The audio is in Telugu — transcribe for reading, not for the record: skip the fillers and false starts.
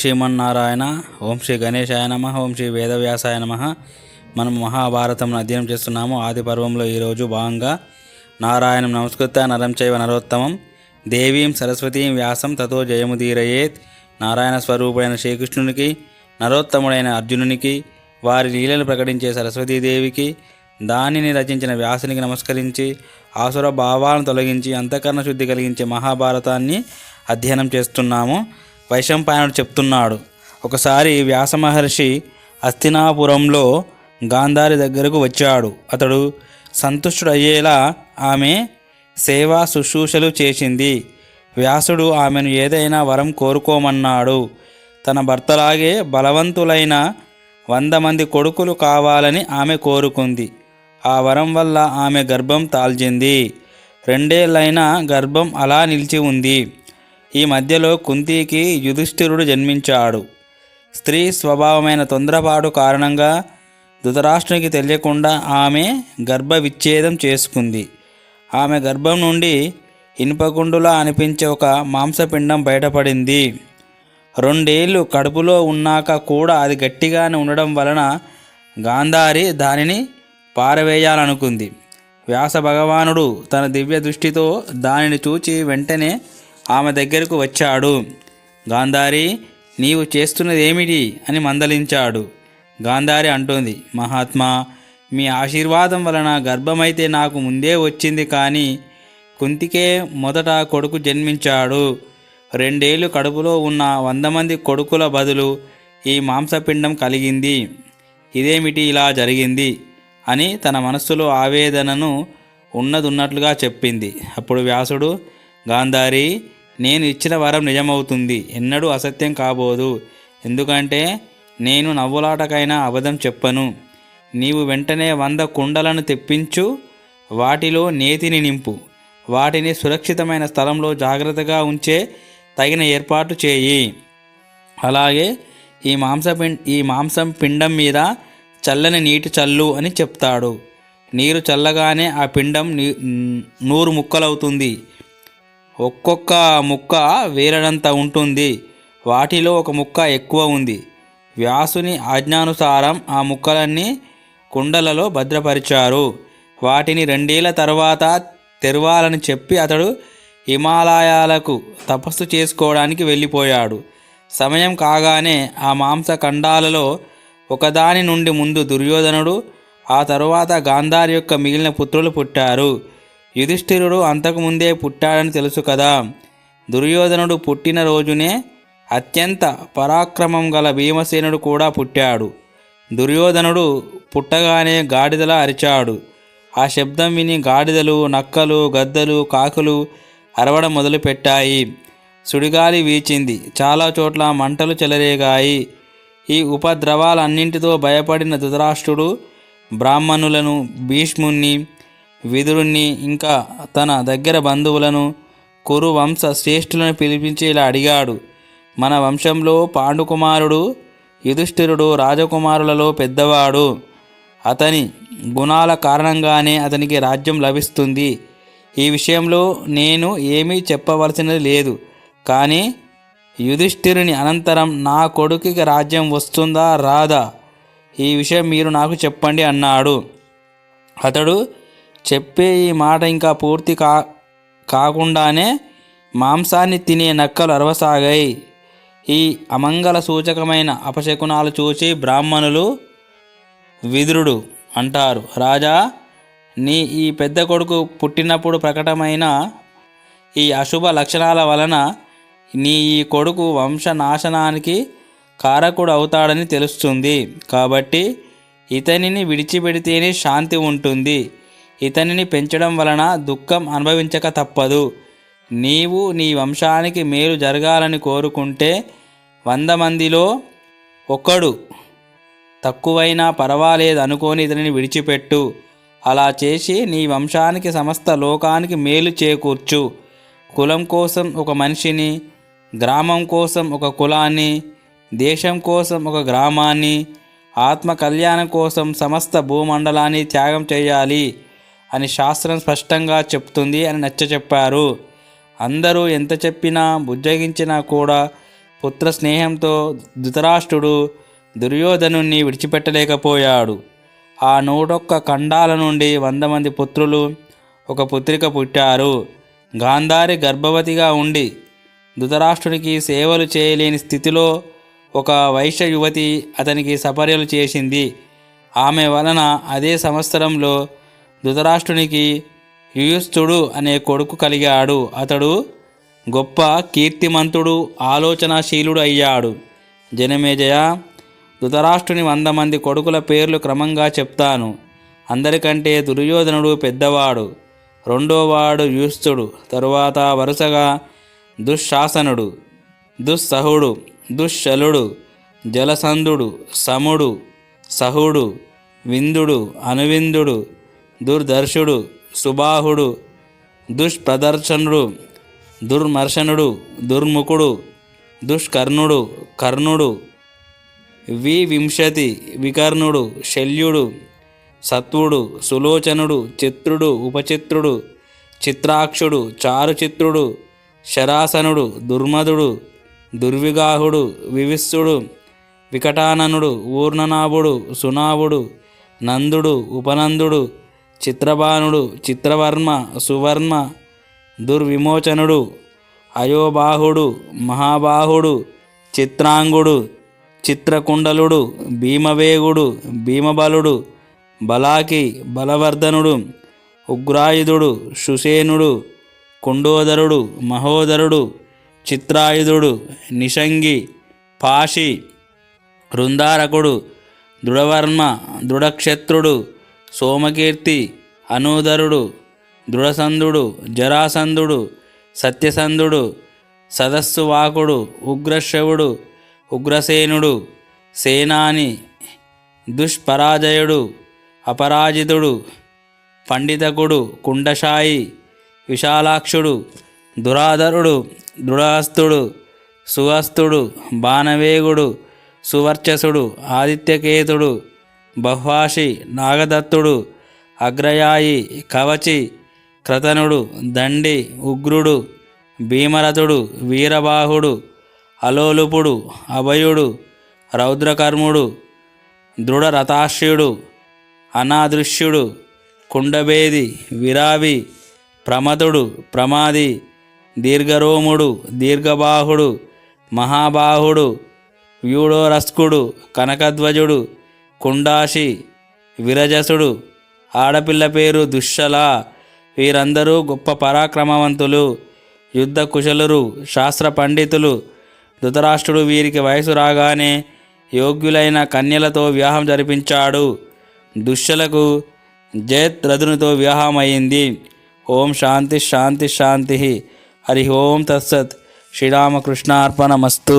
శ్రీమన్నారాయణ. ఓం శ్రీ గణేశాయ నమ. ఓం శ్రీ వేదవ్యాసాయ నమ. మనం మహాభారతం అధ్యయనం చేస్తున్నాము. ఆది పర్వంలో ఈరోజు భాగంగా నారాయణం నమస్కృత్య నరం చైవ నరోత్తమం దేవీం సరస్వతీం వ్యాసం తతో జయముదీరయేత్. నారాయణ స్వరూపుడైన శ్రీకృష్ణునికి, నరోత్తముడైన అర్జునునికి, వారి లీలలు ప్రకటించే సరస్వతీదేవికి, దానిని రచించిన వ్యాసునికి నమస్కరించి ఆసుర భావాలను తొలగించి అంతఃకరణ శుద్ధి కలిగించే మహాభారతాన్ని అధ్యయనం చేస్తున్నాము. వైశంపాయనుడు చెప్తున్నాడు, ఒకసారి వ్యాస మహర్షి హస్తినాపురంలో గాంధారి దగ్గరకు వచ్చాడు. అతడు సంతుష్టుడయ్యేలా ఆమె సేవా శుశ్రూషలు చేసింది. వ్యాసుడు ఆమెను ఏదైనా వరం కోరుకోమన్నాడు. తన భర్తలాగే బలవంతులైన 100 మంది కొడుకులు కావాలని ఆమె కోరుకుంది. ఆ వరం వల్ల ఆమె గర్భం తాల్చింది. 2 ఏళ్ళైనా గర్భం అలా నిలిచి ఉంది. ఈ మధ్యలో కుంతికి యుధిష్ఠిరుడు జన్మించాడు. స్త్రీ స్వభావమైన తొందరపాటు కారణంగా ధృతరాష్ట్రునికి తెలియకుండా ఆమె గర్భ విచ్ఛేదం చేసుకుంది. ఆమె గర్భం నుండి ఇనుపగుండులా అనిపించే ఒక మాంసపిండం బయటపడింది. 2 ఏళ్ళు కడుపులో ఉన్నాక కూడా అది గట్టిగానే ఉండడం వలన గాంధారి దానిని పారవేయాలనుకుంది. వ్యాస భగవానుడు తన దివ్య దృష్టితో దానిని చూచి వెంటనే ఆమె దగ్గరకు వచ్చాడు. గాంధారి, నీవు చేస్తున్నది ఏమిటి అని మందలించాడు. గాంధారి అంటోంది, మహాత్మా, మీ ఆశీర్వాదం వలన గర్భమైతే నాకు ముందే వచ్చింది, కానీ కుంతికే మొదట కొడుకు జన్మించాడు. 2 ఏళ్ళు కడుపులో ఉన్న 100 మంది కొడుకుల బదులు ఈ మాంసపిండం కలిగింది. ఇదేమిటి ఇలా జరిగింది అని తన మనస్సులో ఆవేదనను ఉన్నట్లుగా చెప్పింది. అప్పుడు వ్యాసుడు, గాంధారి, నేను ఇచ్చిన వరం నిజమవుతుంది, ఎన్నడూ అసత్యం కాబోదు. ఎందుకంటే నేను నవ్వులాటకైనా అబద్ధం చెప్పను. నీవు వెంటనే 100 కుండలను తెప్పించు, వాటిలో నేతిని నింపు, వాటిని సురక్షితమైన స్థలంలో జాగ్రత్తగా ఉంచే తగిన ఏర్పాటు చేయి. అలాగే ఈ మాంసం పిండం మీద చల్లని నీటి చల్లు అని చెప్తాడు. నీరు చల్లగానే ఆ పిండం 100 ముక్కలవుతుంది. ఒక్కొక్క ముక్క వేలడంత ఉంటుంది. వాటిలో ఒక ముక్క ఎక్కువ ఉంది. వ్యాసుని ఆజ్ఞానుసారం ఆ ముక్కలన్నీ కుండలలో భద్రపరిచారు. వాటిని 2 ఏళ్ల తర్వాత తెరవాలని చెప్పి అతడు హిమాలయాలకు తపస్సు చేసుకోవడానికి వెళ్ళిపోయాడు. సమయం కాగానే ఆ మాంసఖండాలలో ఒకదాని నుండి ముందు దుర్యోధనుడు, ఆ తరువాత గాంధారి యొక్క మిగిలిన పుత్రులు పుట్టారు. యుధిష్ఠిరుడు అంతకుముందే పుట్టాడని తెలుసు కదా. దుర్యోధనుడు పుట్టిన రోజునే అత్యంత పరాక్రమం గల భీమసేనుడు కూడా పుట్టాడు. దుర్యోధనుడు పుట్టగానే గాడిదలా అరిచాడు. ఆ శబ్దం విని గాడిదలు, నక్కలు, గద్దలు, కాకులు అరవడం మొదలుపెట్టాయి. సుడిగాలి వీచింది. చాలా చోట్ల మంటలు చెలరేగాయి. ఈ ఉపద్రవాలన్నింటితో భయపడిన ధృతరాష్ట్రుడు బ్రాహ్మణులను, భీష్ముణ్ణి, విదురుణ్ణి, ఇంకా తన దగ్గర బంధువులను, కురు వంశ శ్రేష్ఠులను పిలిపించి ఇలా అడిగాడు, మన వంశంలో పాండుకుమారుడు యుధిష్ఠిరుడు రాజకుమారులలో పెద్దవాడు. అతని గుణాల కారణంగానే అతనికి రాజ్యం లభిస్తుంది. ఈ విషయంలో నేను ఏమీ చెప్పవలసినది లేదు. కానీ యుధిష్ఠిరుని అనంతరం నా కొడుకుకి రాజ్యం వస్తుందా రాదా, ఈ విషయం మీరు నాకు చెప్పండి అన్నాడు. అతడు చెప్పే ఈ మాట ఇంకా పూర్తి కాకుండానే మాంసాన్ని తినే నక్కలు అరవసాగాయి. ఈ అమంగళ సూచకమైన అపశకునాలు చూసి బ్రాహ్మణులు విదురుడు అంటారు, రాజా, నీ ఈ పెద్ద కొడుకు పుట్టినప్పుడు ప్రకటమైన ఈ అశుభ లక్షణాల వలన నీ ఈ కొడుకు వంశనాశనానికి కారకుడు అవుతాడని తెలుస్తుంది. కాబట్టి ఇతనిని విడిచిపెడితేనే శాంతి ఉంటుంది. ఇతనిని పెంచడం వలన దుఃఖం అనుభవించక తప్పదు. నీవు నీ వంశానికి మేలు జరగాలని కోరుకుంటే 100 మందిలో ఒకడు తక్కువైనా పర్వాలేదు అనుకొని ఇతనిని విడిచిపెట్టు. అలా చేసి నీ వంశానికి, సమస్త లోకానికి మేలు చేకూర్చు. కులం కోసం ఒక మనిషిని, గ్రామం కోసం ఒక కులాన్ని, దేశం కోసం ఒక గ్రామాన్ని, ఆత్మ కళ్యాణం కోసం సమస్త భూమండలాన్ని త్యాగం చేయాలి అని శాస్త్రం స్పష్టంగా చెప్తుంది అని నచ్చచెప్పారు. అందరూ ఎంత చెప్పినా బుజ్జగించినా కూడా పుత్ర స్నేహంతో ధృతరాష్ట్రుడు దుర్యోధనుణ్ణి విడిచిపెట్టలేకపోయాడు. ఆ 101 ఖండాల నుండి 100 మంది పుత్రులు, ఒక పుత్రిక పుట్టారు. గాంధారి గర్భవతిగా ఉండి ధృతరాష్ట్రునికి సేవలు చేయలేని స్థితిలో ఒక వైశ్య యువతి అతనికి సపర్యలు చేసింది. ఆమె వలన అదే సంవత్సరంలో ధృతరాష్ట్రునికి యుయుత్సుడు అనే కొడుకు కలిగాడు. అతడు గొప్ప కీర్తిమంతుడు, ఆలోచనాశీలుడు అయ్యాడు. జనమేజయ, ధృతరాష్ట్రుని 100 మంది కొడుకుల పేర్లు క్రమంగా చెప్తాను. అందరికంటే దుర్యోధనుడు పెద్దవాడు. రెండోవాడు యుయుత్సుడు. తరువాత వరుసగా దుశ్శాసనుడు, దుస్సహుడు, దుశ్శలుడు, జలసంధుడు, సముడు, సహుడు, విందుడు, అనువిందుడు, దుర్దర్శుడు, సుబాహుడు, దుష్ప్రదర్శనుడు, దుర్మర్శనుడు, దుర్ముఖుడు, దుష్కర్ణుడు, కర్ణుడు, వివింశతి, వికర్ణుడు, శల్యుడు, సత్వుడు, సులోచనుడు, చిత్రుడు, ఉపచిత్రుడు, చిత్రాక్షుడు, చారుచిత్రుడు, శరాసనుడు, దుర్మధుడు, దుర్విగాహుడు, వివిస్సుడు, వికటాననుడు, ఊర్ణనాభుడు, సునాభుడు, నందుడు, ఉపనందుడు, చిత్రబాణుడు, చిత్రవర్మ, సువర్మ, దుర్విమోచనుడు, అయోబాహుడు, మహాబాహుడు, చిత్రాంగుడు, చిత్రకుండలుడు, భీమవేగుడు, భీమబలుడు, బలాకి, బలవర్ధనుడు, ఉగ్రాయుధుడు, సుసేనుడు, కుండోదరుడు, మహోదరుడు, చిత్రాయుధుడు, నిషంగి, పాషి, వృందారకుడు, దృఢవర్మ, దృఢక్షత్రుడు, సోమకీర్తి, అనూదరుడు, దృఢసంధుడు, జరాసంధుడు, సత్యసంధుడు, సదస్సువాకుడు, ఉగ్రశ్రవుడు, ఉగ్రసేనుడు, సేనాని, దుష్పరాజయుడు, అపరాజితుడు, పండితకుడు, కుండశాయి, విశాలాక్షుడు, దురాధరుడు, దృఢహస్తుడు, సుహస్తుడు, బాణవేగుడు, సువర్చసుడు, ఆదిత్యకేతుడు, బహ్వాషి, నాగదత్తుడు, అగ్రయాయి, కవచి, క్రతనుడు, దండి, ఉగ్రుడు, భీమరథుడు, వీరబాహుడు, అలోలుపుడు, అభయుడు, రౌద్రకర్ముడు, దృఢరథాశ్యుడు, అనాదృశ్యుడు, కుండభేది, విరావి, ప్రమదుడు, ప్రమాది, దీర్ఘరోముడు, దీర్ఘబాహుడు, మహాబాహుడు, వ్యూఢోరస్కుడు, కనకధ్వజుడు, కుండాషి, విరజసుడు. ఆడపిల్ల పేరు దుశ్శల. వీరందరూ గొప్ప పరాక్రమవంతులు, యుద్ధ కుశలురు, శాస్త్ర పండితులు. ధృతరాష్ట్రుడు వీరికి వయసు రాగానే యోగ్యులైన కన్యలతో వివాహం జరిపించాడు. దుశ్శలకు జయద్రథునితో వివాహం అయింది. ఓం శాంతి శాంతి శాంతి. హరి ఓం తత్సత్. శ్రీరామకృష్ణార్పణమస్తు.